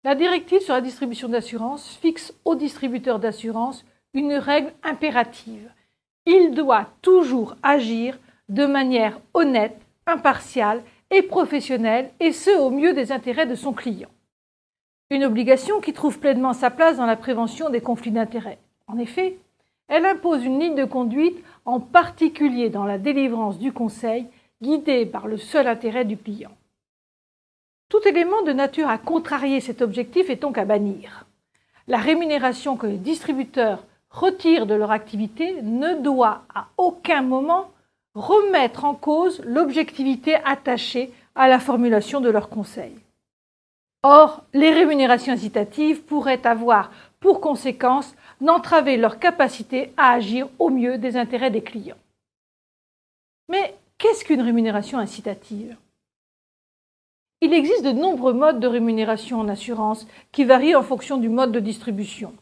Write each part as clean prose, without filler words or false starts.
La directive sur la distribution d'assurance fixe au distributeur d'assurance une règle impérative. Il doit toujours agir de manière honnête, impartiale et professionnelle, et ce au mieux des intérêts de son client. Une obligation qui trouve pleinement sa place dans la prévention des conflits d'intérêts. En effet, elle impose une ligne de conduite, en particulier dans la délivrance du conseil, guidée par le seul intérêt du client. Tout élément de nature à contrarier cet objectif est donc à bannir. La rémunération que les distributeurs retirent de leur activité ne doit à aucun moment remettre en cause l'objectivité attachée à la formulation de leurs conseils. Or, les rémunérations incitatives pourraient avoir pour conséquence d'entraver leur capacité à agir au mieux des intérêts des clients. Mais qu'est-ce qu'une rémunération incitative ? Il existe de nombreux modes de rémunération en assurance qui varient en fonction du mode de distribution.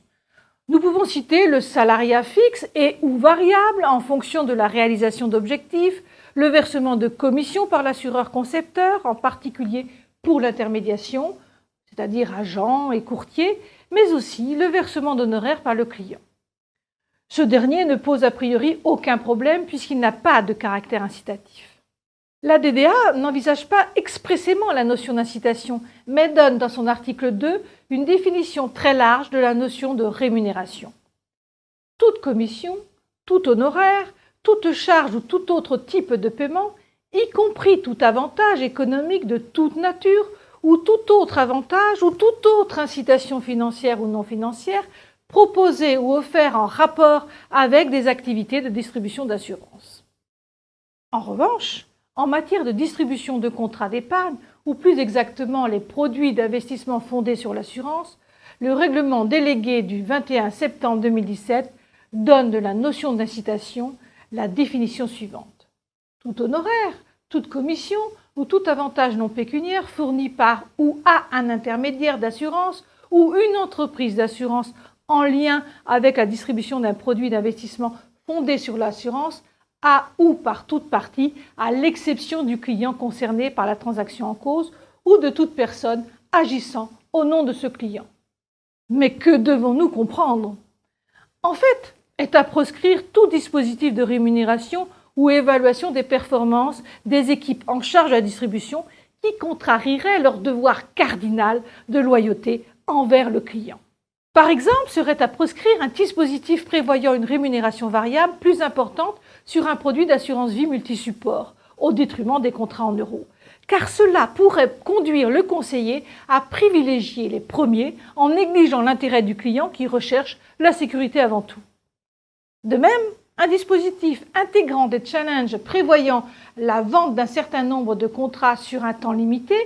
Nous pouvons citer le salariat fixe et ou variable en fonction de la réalisation d'objectifs, le versement de commissions par l'assureur concepteur, en particulier pour l'intermédiation, c'est-à-dire agents et courtiers, mais aussi le versement d'honoraires par le client. Ce dernier ne pose a priori aucun problème puisqu'il n'a pas de caractère incitatif. La DDA n'envisage pas expressément la notion d'incitation, mais donne dans son article 2 une définition très large de la notion de rémunération. Toute commission, tout honoraire, toute charge ou tout autre type de paiement, y compris tout avantage économique de toute nature, ou tout autre avantage ou toute autre incitation financière ou non financière, proposé ou offert en rapport avec des activités de distribution d'assurance. En revanche, en matière de distribution de contrats d'épargne, ou plus exactement les produits d'investissement fondés sur l'assurance, le règlement délégué du 21 septembre 2017 donne de la notion d'incitation la définition suivante. Tout honoraire, toute commission ou tout avantage non pécuniaire fourni par ou à un intermédiaire d'assurance ou une entreprise d'assurance en lien avec la distribution d'un produit d'investissement fondé sur l'assurance à ou par toute partie, à l'exception du client concerné par la transaction en cause ou de toute personne agissant au nom de ce client. Mais que devons-nous comprendre ? En fait, est à proscrire tout dispositif de rémunération ou évaluation des performances des équipes en charge de la distribution qui contrarierait leur devoir cardinal de loyauté envers le client. Par exemple, serait à proscrire un dispositif prévoyant une rémunération variable plus importante sur un produit d'assurance vie multisupport, au détriment des contrats en euros, car cela pourrait conduire le conseiller à privilégier les premiers en négligeant l'intérêt du client qui recherche la sécurité avant tout. De même, un dispositif intégrant des challenges prévoyant la vente d'un certain nombre de contrats sur un temps limité,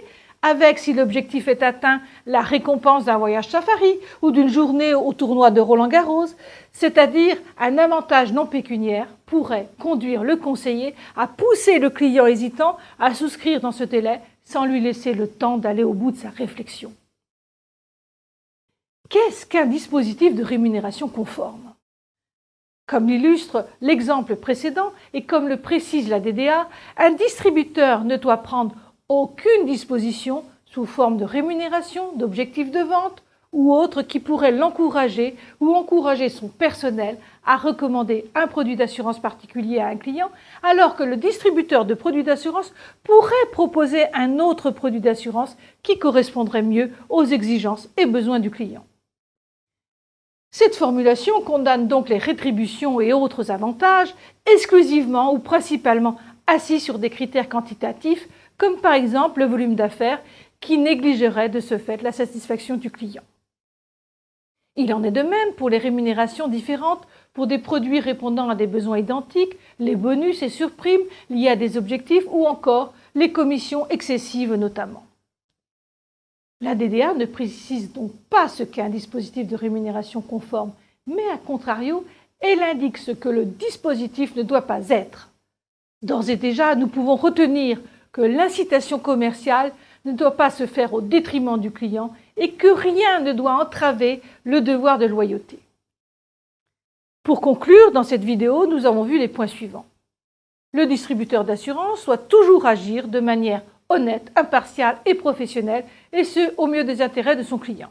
avec, si l'objectif est atteint, la récompense d'un voyage safari ou d'une journée au tournoi de Roland-Garros, c'est-à-dire un avantage non pécuniaire, pourrait conduire le conseiller à pousser le client hésitant à souscrire dans ce délai sans lui laisser le temps d'aller au bout de sa réflexion. Qu'est-ce qu'un dispositif de rémunération conforme ? Comme l'illustre l'exemple précédent et comme le précise la DDA, un distributeur ne doit prendre aucune disposition sous forme de rémunération, d'objectifs de vente ou autre qui pourrait l'encourager ou encourager son personnel à recommander un produit d'assurance particulier à un client, alors que le distributeur de produits d'assurance pourrait proposer un autre produit d'assurance qui correspondrait mieux aux exigences et besoins du client. Cette formulation condamne donc les rétributions et autres avantages exclusivement ou principalement assis sur des critères quantitatifs, comme par exemple le volume d'affaires, qui négligerait de ce fait la satisfaction du client. Il en est de même pour les rémunérations différentes pour des produits répondant à des besoins identiques, les bonus et surprimes liés à des objectifs ou encore les commissions excessives notamment. La DDA ne précise donc pas ce qu'est un dispositif de rémunération conforme, mais à contrario, elle indique ce que le dispositif ne doit pas être. D'ores et déjà, nous pouvons retenir que l'incitation commerciale ne doit pas se faire au détriment du client et que rien ne doit entraver le devoir de loyauté. Pour conclure, dans cette vidéo, nous avons vu les points suivants. Le distributeur d'assurance doit toujours agir de manière honnête, impartial et professionnel, et ce, au mieux des intérêts de son client.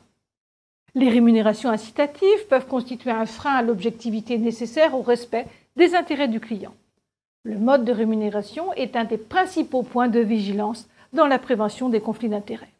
Les rémunérations incitatives peuvent constituer un frein à l'objectivité nécessaire au respect des intérêts du client. Le mode de rémunération est un des principaux points de vigilance dans la prévention des conflits d'intérêts.